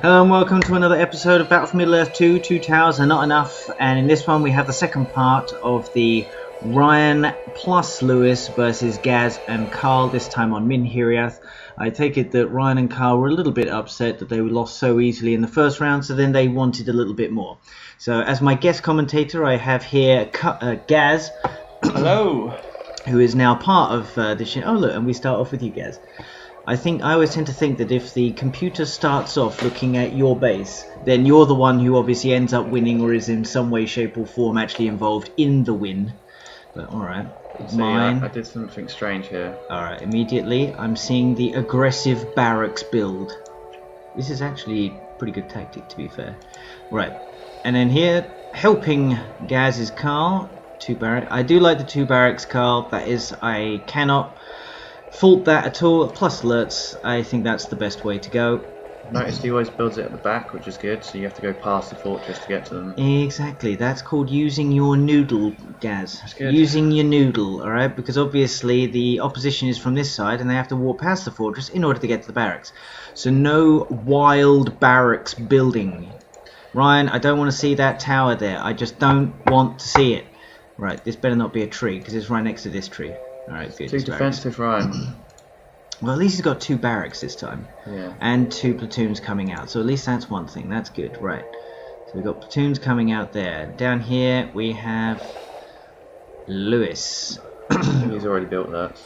Hello and welcome to another episode of Battle for Middle-earth 2, Two Towers Are Not Enough, and in this one we have the second part of the Ryan plus Lewis versus Gaz and Carl, this time on Minhiriath. I take it that Ryan and Carl were a little bit upset that they were lost so easily in the first round, so then they wanted a little bit more. So as my guest commentator I have here Gaz. Hello. Who is now part of the show. Oh look, and we start off with you Gaz. I always tend to think that if the computer starts off looking at your base, then you're the one who obviously ends up winning or is in some way, shape or form actually involved in the win. But alright, mine. I did something strange here. Alright, immediately I'm seeing the aggressive barracks build. This is actually a pretty good tactic, to be fair. Right, and then here, helping Gaz is Carl. I do like the two barracks, Carl. That is, I cannot fault that at all. Plus alerts, I think that's the best way to go. Noticed he always builds it at the back, which is good, so you have to go past the fortress to get to them. Exactly, that's called using your noodle, Gaz. That's good. Using your noodle, alright? Because obviously the opposition is from this side and they have to walk past the fortress in order to get to the barracks. So no wild barracks building. Ryan, I don't want to see that tower there. I just don't want to see it. Right, this better not be a tree, because it's right next to this tree. Alright, good. Too defensive, Ryan. Well, at least he's got two barracks this time. Yeah. And two platoons coming out. So at least that's one thing. That's good. Right. So we've got platoons coming out there. Down here we have Lewis. I think he's already built that.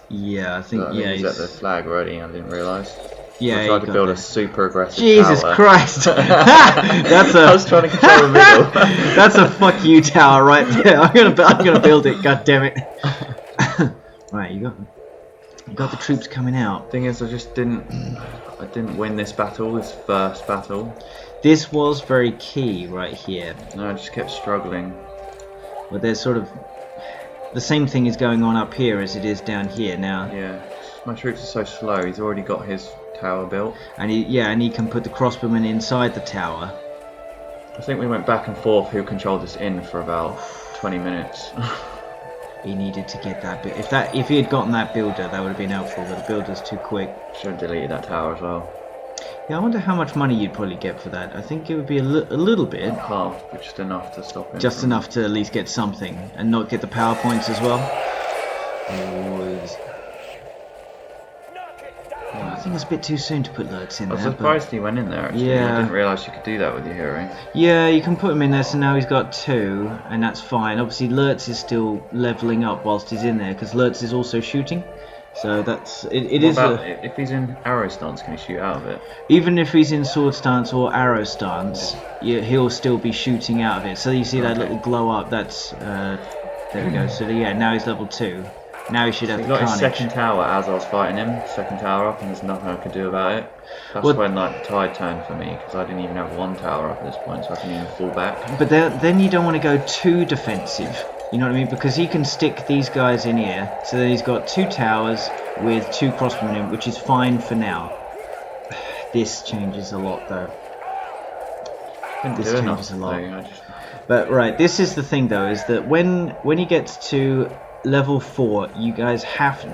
Yeah, I think, he's at the flag already, I didn't realise. Yeah, I tried to build a super aggressive Jesus tower. Christ! That's I was trying to control the middle. That's a fuck you tower right there. I'm gonna build it. God damn it! Right, you got the troops coming out. Thing is, I didn't win this battle, this first battle. This was very key right here. No, I just kept struggling. Well, there's sort of the same thing is going on up here as it is down here now. Yeah, my troops are so slow. He's already got his tower built. And he can put the crossbowmen inside the tower. I think we went back and forth who controlled this inn for about 20 minutes. He needed to get that bit. If he had gotten that builder, that would have been helpful. But the builder's too quick. Should have deleted that tower as well. Yeah, I wonder how much money you'd probably get for that. I think it would be a little bit. Half, but just enough to stop him. Just enough to at least get something and not get the power points as well. I think it's a bit too soon to put alerts in there. I was surprised he went in there actually. Yeah. I didn't realise you could do that with your hero. Yeah, you can put him in there, so now he's got two, and that's fine. Obviously, Lurtz is still levelling up whilst he's in there, because Lurtz is also shooting. So that's if he's in arrow stance, can he shoot out of it? Even if he's in sword stance or arrow stance, he'll still be shooting out of it. So you see that little glow up. That's there we go. So yeah, now he's level 2. Now he should have the got carnage. His second tower as I was fighting him. Second tower up, and there's nothing I could do about it. That's when like the tide turned for me, because I didn't even have one tower up at this point, so I couldn't even fall back. But then you don't want to go too defensive. You know what I mean? Because he can stick these guys in here, so then he's got 2 towers with 2 crossbowmen in, which is fine for now. This changes a lot, though. This changes a lot. But right, this is the thing, though, is that when he gets to level 4, you guys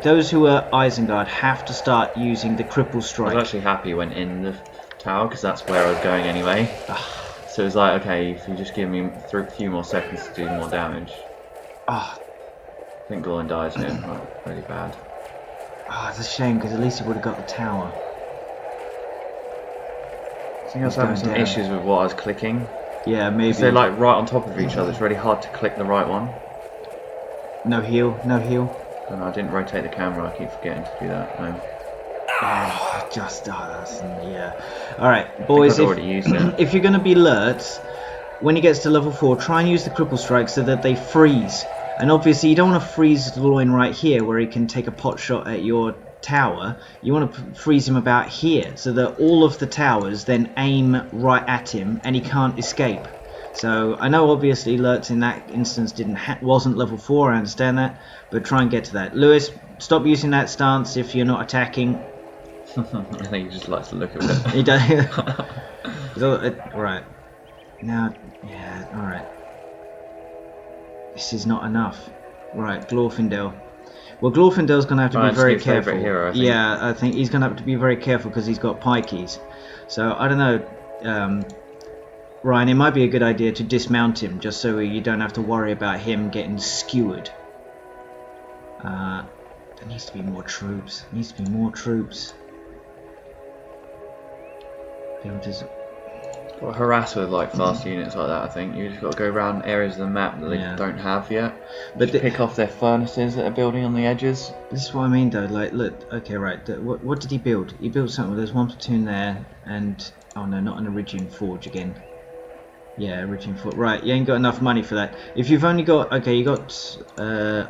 those who are Isengard have to start using the cripple strike. I was actually happy when in the tower, because that's where I was going anyway. So it was like, okay, if you just give me a few more seconds to do more damage. I think Gorn dies here, really bad. It's a shame, because at least he would have got the tower. I think I was having some issues with what I was clicking. Yeah, maybe. They're like right on top of each other, it's really hard to click the right one. No heal, no heal. And I didn't rotate the camera, I keep forgetting to do that. No. Yeah. Alright, boys, if you're going to be Lurtz, when he gets to level 4, try and use the cripple strike so that they freeze. And obviously you don't want to freeze Loin right here where he can take a pot shot at your tower. You want to freeze him about here so that all of the towers then aim right at him and he can't escape. So I know obviously Lurtz in that instance wasn't level 4, I understand that, but try and get to that. Lewis, stop using that stance if you're not attacking. I think he just likes to look at it. He does. Right. Now, yeah, alright. This is not enough. Right, Glorfindel. Well, Glorfindel's going to have to Ryan's be very new careful. favourite hero, I think. Yeah, I think he's going to have to be very careful because he's got pikeys. So I don't know, Ryan. It might be a good idea to dismount him just so you don't have to worry about him getting skewered. There needs to be more troops. Got to harass with like fast units like that. I think you just got to go around areas of the map that they don't have yet. But pick off their furnaces that are building on the edges. This is what I mean, though. Like, look. Okay, right. What did he build? He built something. There's one platoon there, and oh no, not an Iridian forge again. Yeah, Iridian forge. Right, you ain't got enough money for that. If you've only got you got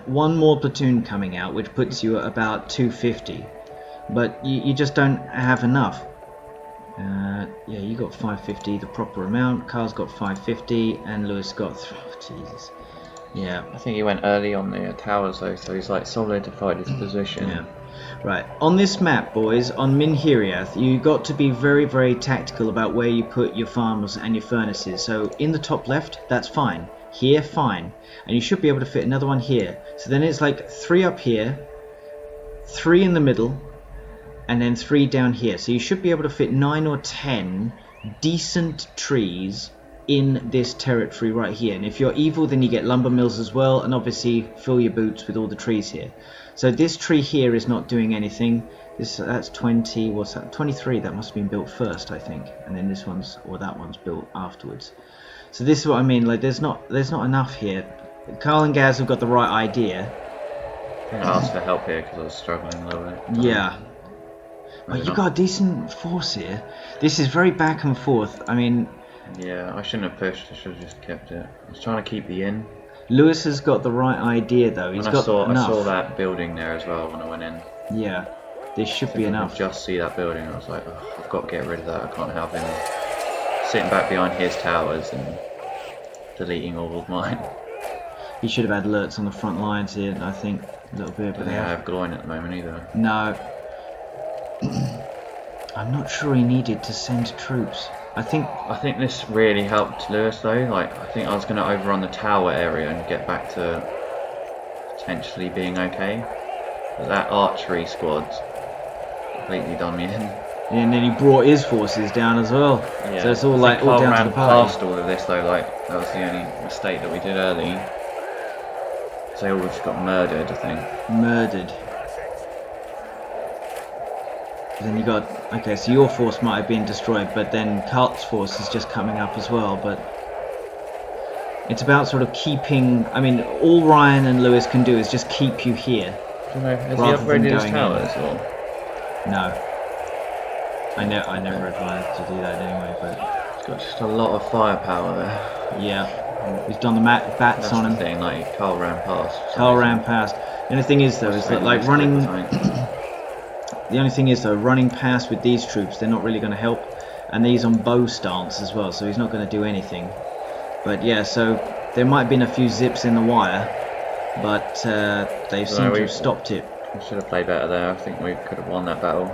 one more platoon coming out, which puts you at about 250, but you just don't have enough. Yeah, you got 550, the proper amount. Carl's got 550, and Lewis got. Oh, Jesus. Yeah. I think he went early on the towers though, so he's like solidified his position. Yeah. Right. On this map, boys, on Minhiriath, you got to be very, very tactical about where you put your farms and your furnaces. So in the top left, that's fine. Here, fine. And you should be able to fit another one here. So then it's like 3 up here, 3 in the middle, and then 3 down here. So you should be able to fit 9 or 10 decent trees in this territory right here. And if you're evil, then you get lumber mills as well, and obviously fill your boots with all the trees here. So this tree here is not doing anything. That's 20. What's that? 23. That must have been built first, I think, and then this one's that one's built afterwards. So this is what I mean. Like there's not enough here. Carl+Gaz have got the right idea. I asked for help here because I was struggling a little bit. Yeah. But you got a decent force here. This is very back and forth. I mean. Yeah, I shouldn't have pushed. I should have just kept it. I was trying to keep the inn. Lewis has got the right idea though. He's got enough. I saw that building there as well when I went in. Yeah, this should be enough. Just see that building. I was like, oh, I've got to get rid of that. I can't have him sitting back behind his towers and deleting all of mine. He should have had alerts on the front lines here, I think, a little bit. But they don't have Gloin at the moment either. No. I'm not sure he needed to send troops. I think this really helped Lewis though. Like I think I was going to overrun the tower area and get back to potentially being okay. But that archery squad completely done me in. Yeah, and then he brought his forces down as well. Yeah. So it's all like all down to the party. Past all of this though. Like that was the only mistake that we did early. So they all just got murdered, I think. Murdered. Then you got, okay, so your force might have been destroyed, but then Carl's force is just coming up as well. But it's about sort of keeping. I mean, all Ryan and Lewis can do is just keep you here. Has he upgraded his towers or? No. I never advised to do that anyway. But he's got just a lot of firepower there. Yeah, he's done the bats on him. That's the thing. Like Carl ran past. Carl ran past. The only thing is though, is that like running. The only thing is though, running past with these troops, they're not really going to help, and he's on bow stance as well, so he's not going to do anything. But yeah, so there might have been a few zips in the wire, but they seem to have stopped it. We should have played better there. I think we could have won that battle.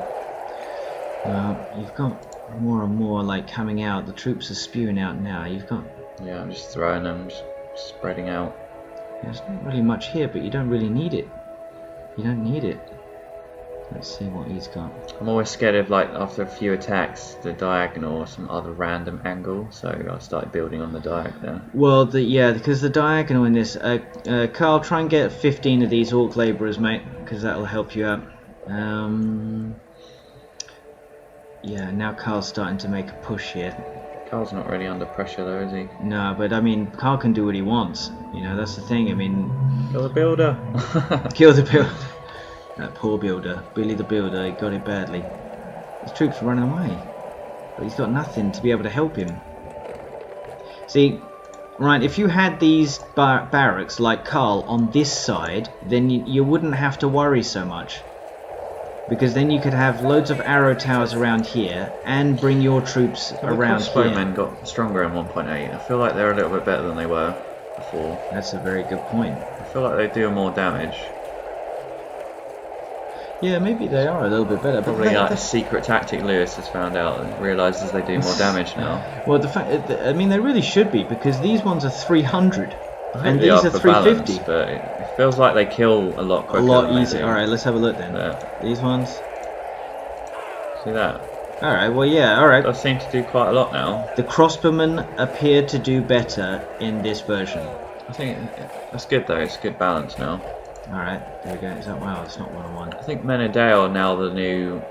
You've got more and more like coming out. The troops are spewing out now. You've got. Yeah, I'm just throwing them, just spreading out. Yeah, there's not really much here, but you don't really need it. You don't need it. Let's see what he's got. I'm always scared of, like, after a few attacks, the diagonal or some other random angle, so I started building on the diagonal. Well, because the diagonal in this, Carl, try and get 15 of these orc labourers, mate, because that'll help you out. Yeah, now Carl's starting to make a push here. Carl's not really under pressure though, is he? No, but I mean, Carl can do what he wants. You know, that's the thing. I mean, kill the builder. Kill the builder. That poor builder, Billy the builder, he got it badly. His troops are running away, but he's got nothing to be able to help him. See, right, if you had these barracks like Carl on this side, then you wouldn't have to worry so much. Because then you could have loads of arrow towers around here and bring your troops around here. Bowmen got stronger in 1.8. I feel like they're a little bit better than they were before. That's a very good point. I feel like they do more damage. Yeah, maybe they are a little bit better. Probably like a secret tactic Lewis has found out and realises they do more damage now. Well, I mean, they really should be, because these ones are 300. And these are 350. But it feels like they kill a lot quicker. A lot easier. Alright, let's have a look then. Yeah. These ones. See that? Alright, well yeah, alright. Does seem to do quite a lot now. The crossbowmen appear to do better in this version. I think that's good though, it's a good balance now. Alright, there we go. Is that, wow, it's not 1-on-1. I think Menadale are now the new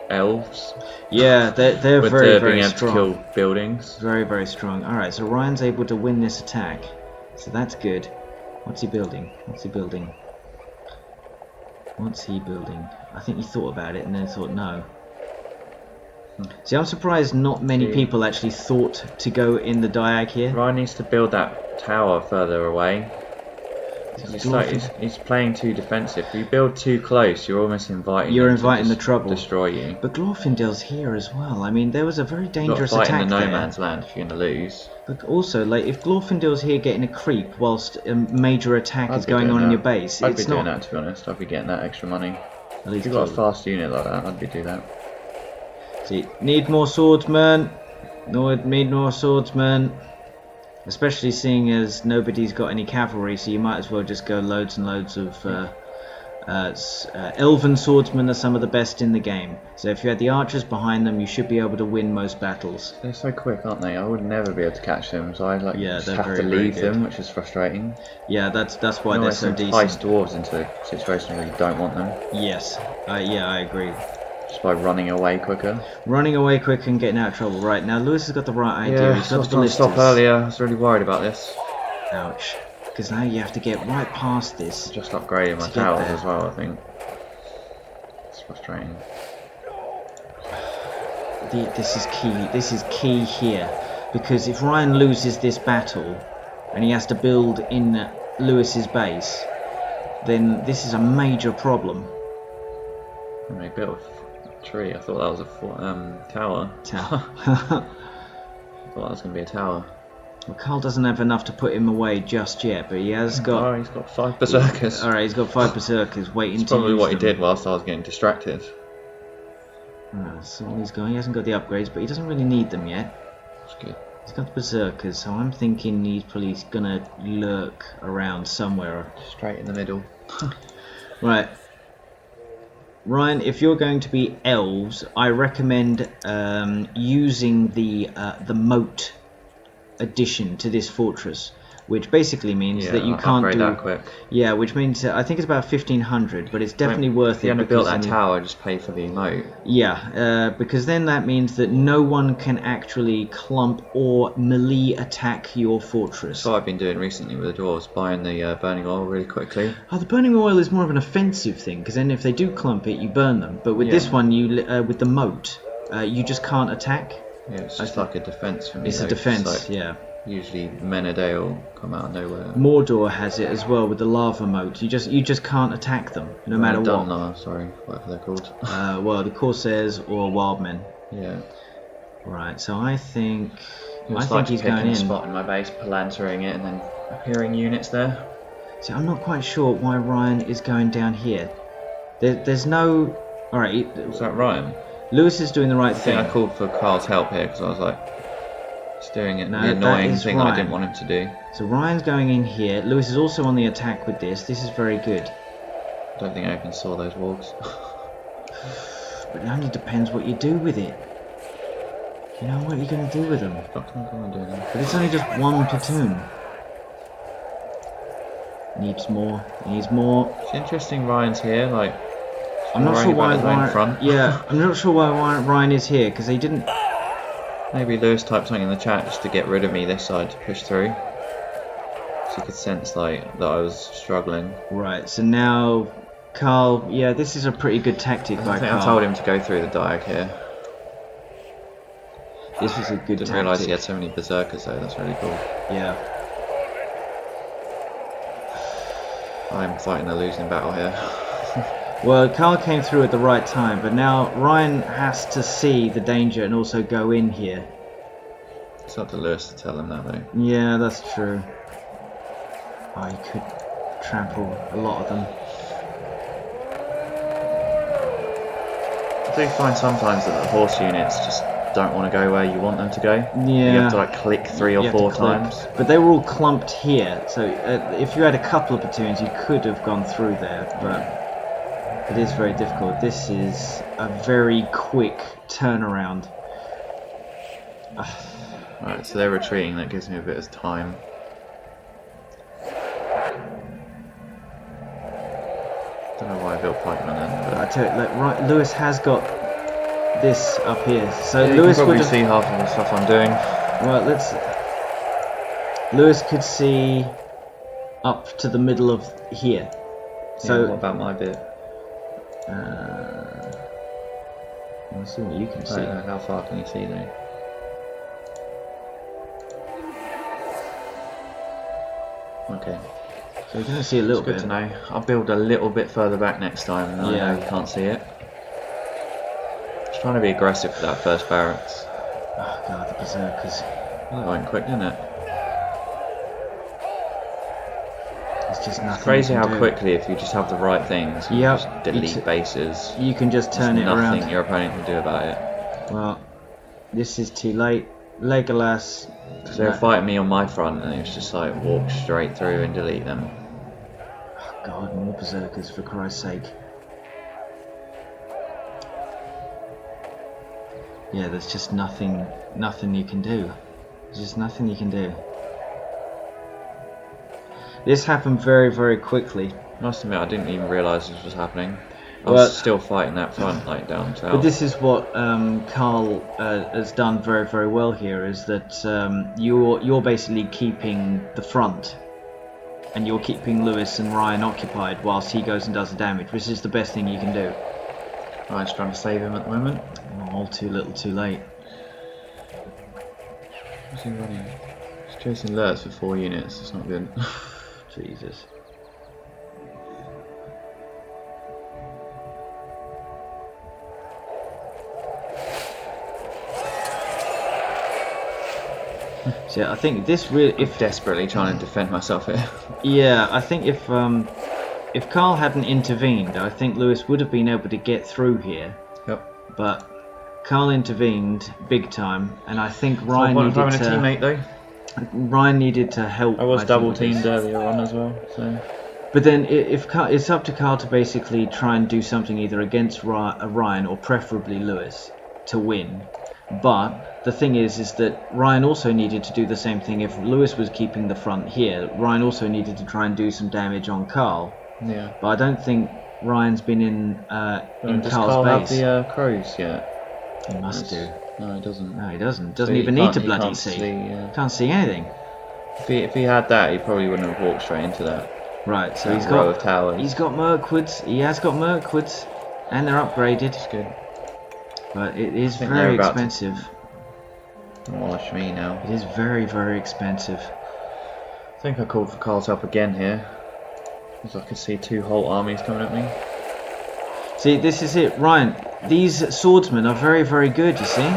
elves. Yeah, they're with very, very being able strong. to kill buildings. Very, very strong. Alright, so Ryan's able to win this attack. So that's good. What's he building? What's he building? What's he building? I think he thought about it and then thought no. See, I'm surprised not many people actually thought to go in the diag here. Ryan needs to build that tower further away. He's playing too defensive. If you build too close, you're almost inviting. You're inviting the trouble. Destroy you. But Glorfindel's here as well. I mean, there was a very dangerous attack attack in the there. no man's land if you're going to lose. But also, like, if Glorfindel's here getting a creep whilst a major attack is going on in your base, I'd be doing that, to be honest. I'd be getting that extra money. At least if you've got a fast unit like that, I'd be doing that. See, need more swordsmen. No, need more swordsmen. Especially seeing as nobody's got any cavalry, so you might as well just go loads and loads of elven swordsmen are some of the best in the game. So if you had the archers behind them, you should be able to win most battles. They're so quick, aren't they? I would never be able to catch them, so I just have to leave them, which is frustrating. Yeah, that's why they're so decent. Entice dwarves into a situation where you don't want them. Yes, yeah, I agree. Just by running away quicker. Running away quicker and getting out of trouble. Right, now Lewis has got the right idea. Yeah, He's got I was trying to stop earlier. I was really worried about this. Ouch. Because now you have to get right past this. Just upgrading my towers as well, I think. It's frustrating. This is key. This is key here. Because if Ryan loses this battle and he has to build in Lewis's base, then this is a major problem. And they built a tree. I thought that was a tower. Tower. I thought that was going to be a tower. Well, Carl doesn't have enough to put him away just yet, but he has got... Oh, he's got 5 berserkers. Alright, he's got 5 berserkers waiting That's to probably use what he them. did whilst I was getting distracted. So he's going. He hasn't got the upgrades, but he doesn't really need them yet. That's good. He's got the berserkers, so I'm thinking he's probably gonna lurk around somewhere. Straight in the middle. Right. Ryan, if you're going to be elves, I recommend using the moat addition to this fortress, which basically means that you can't do that quick. Yeah, which means I think it's about 1500, but it's definitely worth it. If you haven't built that tower, just pay for the emote. Yeah, because then that means that no one can actually clump or melee attack your fortress. That's what I've been doing recently with the dwarves, buying the burning oil really quickly. Oh, the burning oil is more of an offensive thing, because then if they do clump it, you burn them. But with this one, you with the moat, you just can't attack. Yeah, it's just like a defense for me. It's a defense, yeah. Usually Menadale come out of nowhere. Mordor has it as well with the lava moat. You just can't attack them no matter what. Dunlar, sorry, whatever they're called. Well, the Corsairs or Wildmen. Yeah. Right. So I think he's going going in. Spot in my base, palantering it, and then appearing units there. See, I'm not quite sure why Ryan is going down here. There's no. All right. Was that Ryan? Lewis is doing the right thing. I called for Carl's help here because I was like, he's doing it. No, the annoying thing Ryan. I didn't want him to do. So Ryan's going in here. Lewis is also on the attack with this. This is very good. I don't think I even saw those walls. But it only depends what you do with it. You know what you're going to do with them. What am I doing now? But it's only just one platoon. Needs more. Needs more. It's interesting Ryan's here, like... I'm not sure why Ryan... front. Yeah, I'm not sure why Ryan is here, because he didn't... Maybe Lewis typed something in the chat just to get rid of me this side to push through. So you could sense like that I was struggling. Right, so now Carl, yeah, this is a pretty good tactic by Carl. I told him to go through the diag here. This was a good Didn't realise he had so many berserkers though, that's really cool. Yeah. I'm fighting a losing battle here. Well, Carl came through at the right time, but now Ryan has to see the danger and also go in here. It's up to Lewis to tell him that though. Yeah, that's true. Oh, he could trample a lot of them. I do find sometimes that the horse units just don't want to go where you want them to go. Yeah. You have to like click 3 or 4 times. But they were all clumped here, so if you had a couple of platoons, you could have gone through there. But it is very difficult. This is a very quick turnaround. Right, so they're retreating. That gives me a bit of time. Don't know why I built pikemen then. But I tell you, like, right, Lewis has got this up here, so yeah, Lewis you can would probably have, see half of the stuff I'm doing. Well, Lewis could see up to the middle of here. So yeah, what about my bit? Let's see what you can see. How far can you see though? Okay. So you can see a little bit. Good to know. I'll build a little bit further back next time, and I know you can't see it. Just trying to be aggressive for that first barracks. Oh god, the berserkers. Well, that went quick, didn't it? It's just nothing. It's crazy you can how do. quickly, if you just have the right things, you Yep. just delete bases. You can just turn There's it around. nothing your opponent can do about it. Well, this is too late. Legolas. Because they were fighting me on my front, and it was just like walk straight through and delete them. Oh god, more berserkers for Christ's sake. Yeah, there's just nothing you can do. There's just nothing you can do. This happened very, very quickly. I must admit, I didn't even realise this was happening. I Well, was still fighting that front, like down south. But this is what Carl has done very, very well here, is that you're basically keeping the front, and you're keeping Lewis and Ryan occupied whilst he goes and does the damage, which is the best thing you can do. Ryan's trying to save him at the moment. Oh, too little, too late. What's he running? He's chasing Lurts for 4 units. It's not good. Jesus. So I think this really, if Desperately trying to defend myself here. yeah, I think if Carl hadn't intervened, I think Lewis would have been able to get through here. Yep. But Carl intervened big time, and I think Ryan so needed having to. a teammate though. Ryan needed to help. I was think, double with teamed this. earlier on as well. So. But then, if Carl, it's up to Carl to basically try and do something either against Ryan or preferably Lewis to win. But the thing is that Ryan also needed to do the same thing. If Lewis was keeping the front here, Ryan also needed to try and do some damage on Carl. Yeah. But I don't think Ryan's been in Does Carl's Carl base. have the crows yet? He must do. No, he doesn't. No, he doesn't. So Doesn't he even need to he bloody can't see. yeah. Can't see anything. If he had that, he probably wouldn't have walked straight into that. Right, so That he's row got of towers. He's got Mirkwoods. He has got Mirkwoods, and they're upgraded. It's good. But it is think very they're about to- expensive. Watch me now. It is very, very expensive. I think I called for Carl's help again here. Because I could see 2 whole armies coming at me. See, this is it, Ryan. These swordsmen are very, very good. You see,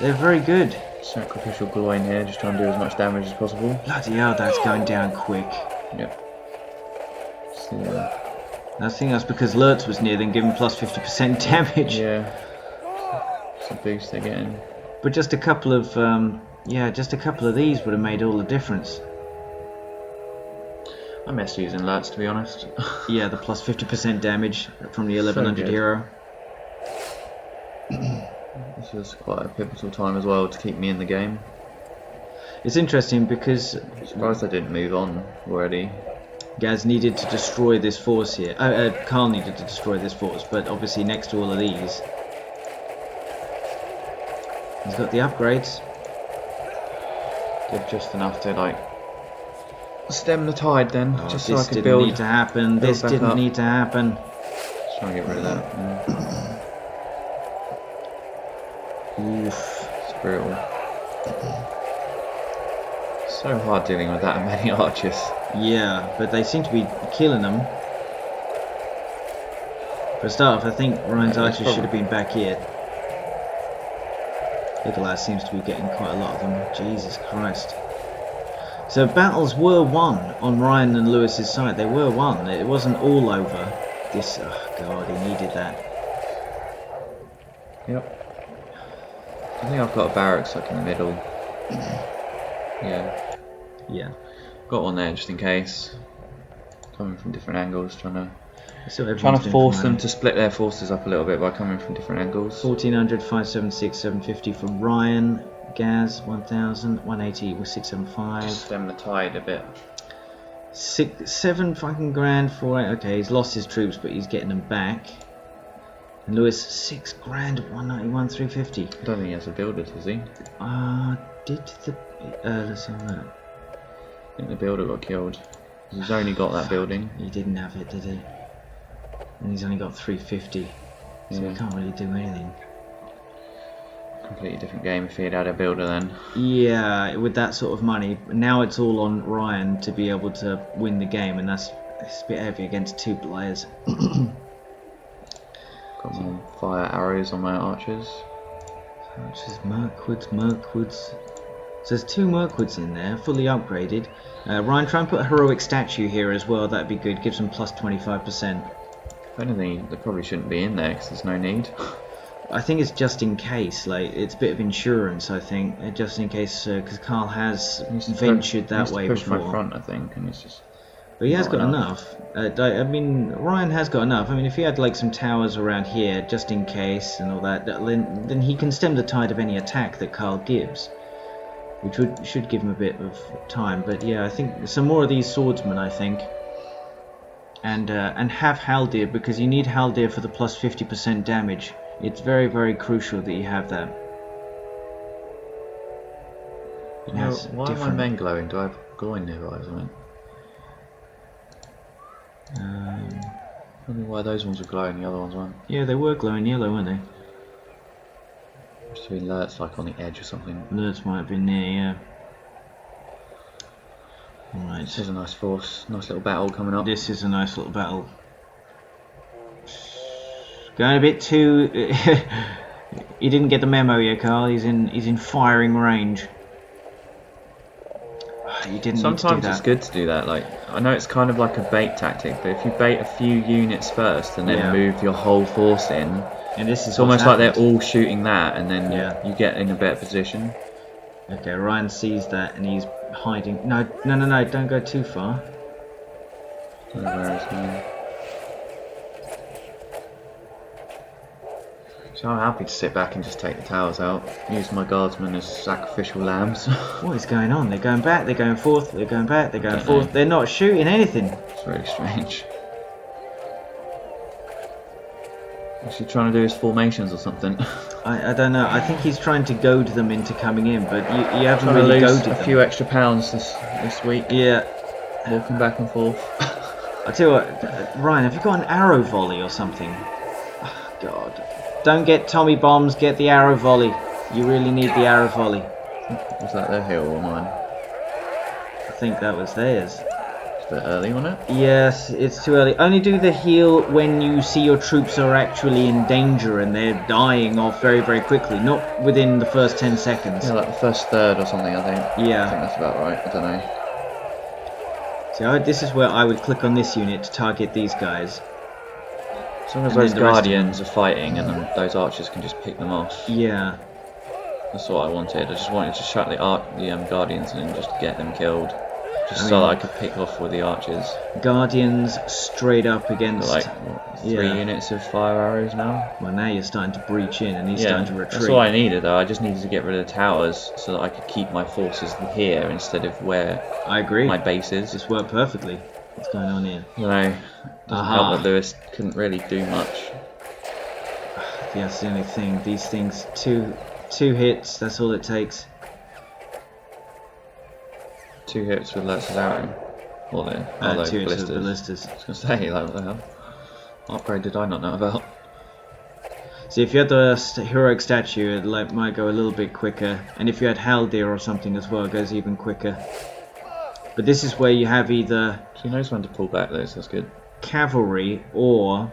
they're very good. Sacrificial Gloin here, just trying to do as much damage as possible. Bloody hell, that's going down quick. Yep. So, I think that's because Lurtz was near, then given plus 50% damage. yeah. It's a boost they're getting. But just a couple of, just a couple of these would have made all the difference. I miss using Lurts, to be honest. Yeah, the plus 50% damage from the 1100 good. hero. This was quite a pivotal time as well to keep me in the game. It's interesting because I'm surprised I didn't move on already. Gaz needed to destroy this force here. Carl needed to destroy this force, but obviously next to all of these, he's got the upgrades. Did just enough to like stem the tide then, Oh, just so this I could didn't build. need to happen. This back didn't up. need to happen. Just trying to get rid of that. Oof. It's brutal. So hard dealing with that many archers. Yeah, but they seem to be killing them. For a start off, I think Ryan's Yeah, archers should have been back here. Nikolai seems to be getting quite a lot of them. Jesus Christ. So battles were won on Ryan and Lewis's side. They were won. It wasn't all over. This, oh god, he needed that. Yep. I think I've got a barracks like in the middle. Yeah. Yeah. Got one there just in case. Coming from different angles, trying to Trying force them to split their forces up a little bit by coming from different angles. 1400, 576, 750 for Ryan. Gaz 1000, 180 with 675. Just stem the tide a bit. 7 fucking grand for it. Okay, he's lost his troops, but he's getting them back. And Lewis, 6 grand, 191, 350. I don't think he has a builder, does he? Did the let's have a look. I think the builder got killed. He's only got that building. He didn't have it, did he? And he's only got 350, so Yeah. he can't really do anything. Completely different game if he had had a builder then. Yeah, with that sort of money. Now it's all on Ryan to be able to win the game, and it's a bit heavy against 2 players. Got more fire arrows on my archers. Which is Merkwoods. So there's 2 Merkwoods in there, fully upgraded. Ryan, try and put a heroic statue here as well. That'd be good. Gives them plus 25%. If anything, they probably shouldn't be in there because there's no need. I think it's just in case. Like, it's a bit of insurance. I think just in case, because Carl has ventured that way push before. my front, I think, and it's just. But he has got enough. I mean, Ryan has got enough. I mean, if he had like some towers around here, just in case, and all that, then he can stem the tide of any attack that Carl gives, which should give him a bit of time. But yeah, I think some more of these swordsmen, I think, and have Haldir, because you need Haldir for the plus 50% damage. It's very, very crucial that you have that. Why are my men glowing? Do I have glowing nearby or something? I don't know why those ones are glowing, the other ones weren't. Yeah, they were glowing yellow, weren't they? Must have been alerts like on the edge or something. Alerts might have been near, yeah. Alright. This is a nice force, nice little battle coming up. This is a nice little battle. Going a bit too. He didn't get the memo yet, Carl. He's in firing range. You didn't. Sometimes need to do that. it's good to do that. Like, I know it's kind of like a bait tactic, but if you bait a few units first and then move your whole force in, and this is it's almost like they're all shooting that, and then you get in a better position. Okay, Ryan sees that and he's hiding. No, don't go too far. I don't know where he's going. So I'm happy to sit back and just take the towers out. Use my guardsmen as sacrificial lambs. What is going on? They're going back, they're going forth, they're going back, they're going forth. They're not shooting anything. It's really strange. What's he trying to do his formations or something? I don't know. I think he's trying to goad them into coming in, but you haven't really goaded them. A few extra pounds this week. Yeah. Walking back and forth. I tell you what, Ryan, have you got an arrow volley or something? Oh, God. Don't get Tommy bombs, get the arrow volley. You really need the arrow volley. Was that their hill or mine? I think that was theirs. It's a bit early, wasn't it? Yes, it's too early. Only do the heal when you see your troops are actually in danger and they're dying off very, very quickly. Not within the first 10 seconds. Yeah, like the first third or something, I think. Yeah. I think that's about right. I don't know. So this is where I would click on this unit to target these guys. As long as those guardians are fighting and then those archers can just pick them off. Yeah. That's what I wanted. I just wanted to shut the guardians and just get them killed. Just so that I could pick off with the archers. Guardians straight up against... Like, what, 3 units of fire arrows now? Well, now you're starting to breach in and he's starting to retreat. That's all I needed though. I just needed to get rid of the towers so that I could keep my forces here instead of where I agree. My base is. This worked perfectly. What's going on here? You know, doesn't help that Lewis couldn't really do much. Yeah, that's the only thing. These things, two hits, that's all it takes. 2 hits with Lurtz's arrow. Or the 2 hits with ballistas. I was going to say, like, what the hell? What upgrade did I not know about? See, if you had the heroic statue, it might go a little bit quicker. And if you had Haldir or something as well, it goes even quicker. But this is where you have either... He knows when to pull back though, so that's good. Cavalry or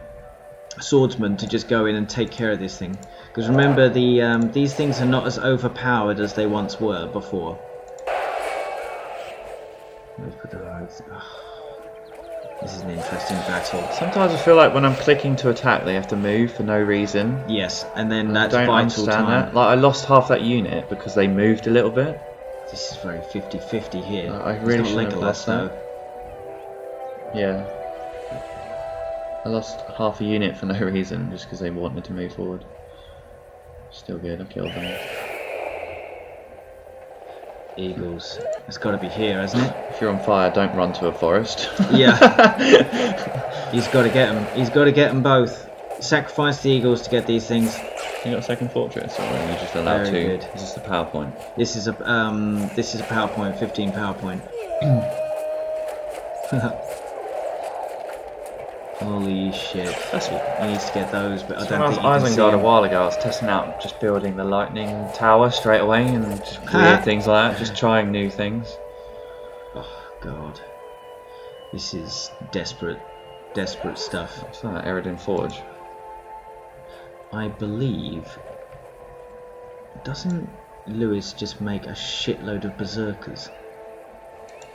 swordsman to just go in and take care of this thing. Because remember, these things are not as overpowered as they once were before. Let's put the roads. This is an interesting battle. Sometimes I feel like when I'm clicking to attack, they have to move for no reason. Yes, and then that's I don't vital understand time. that. Like, I lost half that unit because they moved a little bit. This is very 50-50 here. I really shouldn't have lost though. Yeah. I lost half a unit for no reason, just because they wanted to move forward. Still good, I killed them. Eagles. It's got to be here, hasn't it? If you're on fire, don't run to a forest. Yeah. He's got to get them. He's got to get them both. Sacrifice the eagles to get these things. You got a second fortress, or are you just allowed Very to? good. Is this the PowerPoint? This is a PowerPoint, 15 PowerPoint. Holy shit! He needs to get those, but I don't think he can see Isengard a them. while ago. I was testing out just building the lightning tower straight away and just weird things like that. Just trying new things. Oh god, this is desperate stuff. What's that? Eridan Forge. I believe. Doesn't Lewis just make a shitload of berserkers?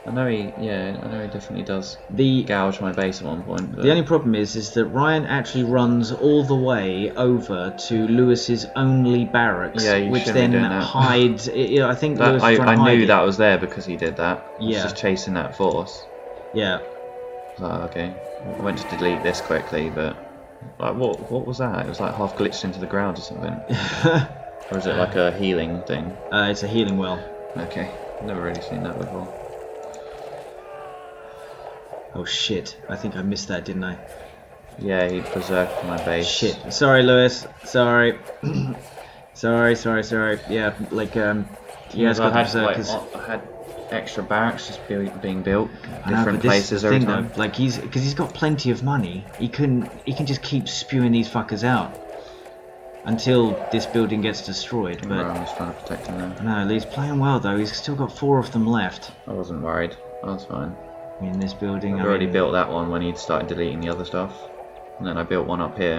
I know he definitely does. The Gouge my base at one point. But The only problem is that Ryan actually runs all the way over to Lewis's only barracks, Yeah, you which shouldn't be then doing that. hides. I think that, Lewis was trying to I hide knew it. that was there because he did that. He Yeah. was just chasing that force. Yeah. I was like, okay. I went to delete this quickly, but like, what was that? It was like half glitched into the ground or something. Or is it like a healing thing? It's a healing well. Okay, never really seen that before. Oh shit! I think I missed that, didn't I? Yeah, he berserked my base. Shit. Sorry, Lewis. Sorry. sorry. Yeah, like you guys got the berserkers. I had extra barracks just being built, I know, different but this is places the every thing, time. though, like because he's got plenty of money. He can just keep spewing these fuckers out until this building gets destroyed. But I'm just trying to protect him there. no, he's playing well though. He's still got 4 of them left. I wasn't worried. I was fine. In this building, I've already built that one when he'd started deleting the other stuff, and then I built one up here,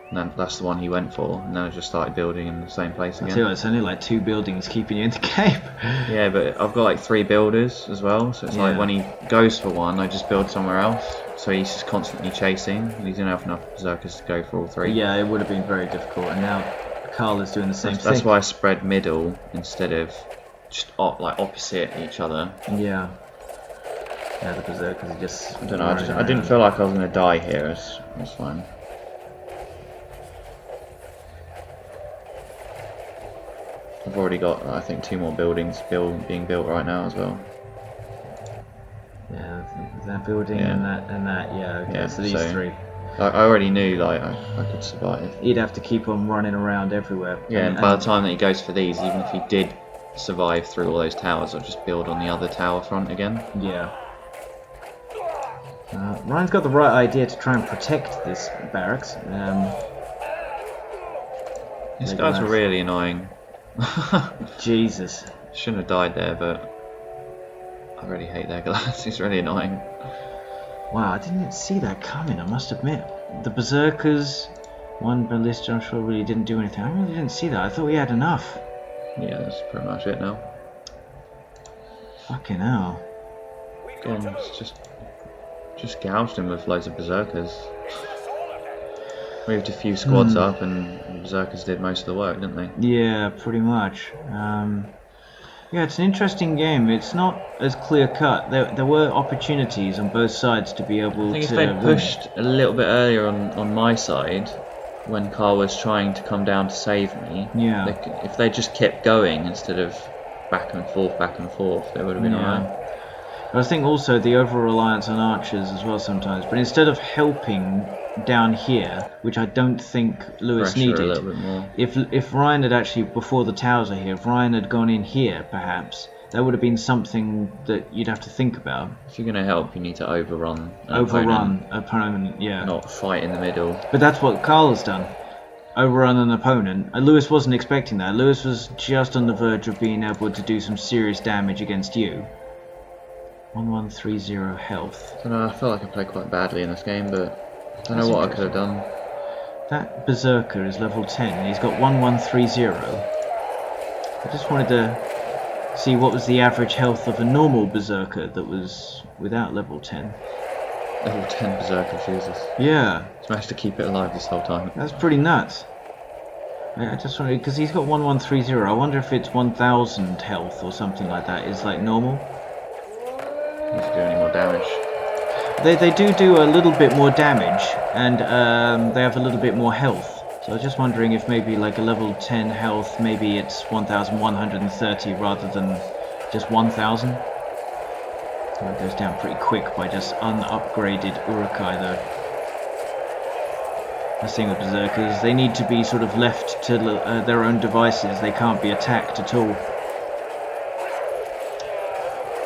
and then that's the one he went for, and then I just started building in the same place I again. tell you, it's only like 2 buildings keeping you in the game. Yeah, but I've got like 3 builders as well, so it's like Yeah. when he goes for one, I just build somewhere else. So he's just constantly chasing. He doesn't have enough berserkers to go for all 3. Yeah, it would have been very difficult, and now Carl is doing the same That's thing. why I spread middle instead of just like opposite each other. Yeah. Yeah, the berserkers are just. I don't know. I didn't feel like I was going to die here. It's fine. I've already got, I think, 2 more buildings being built right now as well. Yeah, that building Yeah. and that. Yeah. Okay. Yeah, so these so 3. I already knew like I could survive. He'd have to keep on running around everywhere. Yeah, and by the time that he goes for these, even if he did survive through all those towers, I'll just build on the other tower front again. Yeah. Ryan's got the right idea to try and protect this barracks. These Legolas. guys were really annoying. Jesus. Shouldn't have died there, but I really hate their glass. He's really annoying. Wow, I didn't see that coming, I must admit. The berserkers, 1 ballista, I'm sure really didn't do anything. I really didn't see that. I thought we had enough. Yeah, that's pretty much it now. Fucking hell. Again, it's just gouged him with loads of berserkers. Moved a few squads up, and berserkers did most of the work, didn't they? Yeah, pretty much. Yeah, it's an interesting game. It's not as clear cut. There were opportunities on both sides to be able I think to if they win. pushed a little bit earlier on my side, when Carl was trying to come down to save me, Yeah. if they just kept going instead of back and forth, they would have been alright. But I think also the over-reliance on archers as well sometimes. But instead of helping down here, which I don't think Lewis Pressure a needed, little bit more. if Ryan had actually, before the towers are here, if Ryan had gone in here, perhaps, that would have been something that you'd have to think about. If you're going to help, you need to overrun an Opponent, yeah. not fight in the middle. But that's what Carl has done. Overrun an opponent. Lewis wasn't expecting that. Lewis was just on the verge of being able to do some serious damage against you. 1130 health. I don't know, I feel like I played quite badly in this game, but I don't know what I could have done. That berserker is level 10 and he's got 1130. I just wanted to see what was the average health of a normal berserker that was without level 10. Level 10 Berserker, Jesus. Yeah. He's managed to keep it alive this whole time. That's pretty nuts. I just wonder, because he's got 1130. I wonder if it's 1000 health or something like that. Is like normal. Doesn't do any more damage. They do a little bit more damage, and they have a little bit more health. So I was just wondering if maybe like a level 10 health, maybe it's 1130 rather than just 1000. It goes down pretty quick by just unupgraded Urukai though. The thing with Berserkers, they need to be sort of left to their own devices. They can't be attacked at all.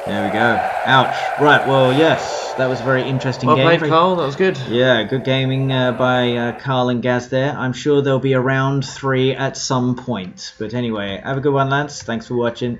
There we go. Ouch. Right, well, yes, that was a very interesting game. Well played, Carl. That was good. Yeah, good gaming by Carl+Gaz there. I'm sure there'll be a round 3 at some point. But anyway, have a good one, lads. Thanks for watching.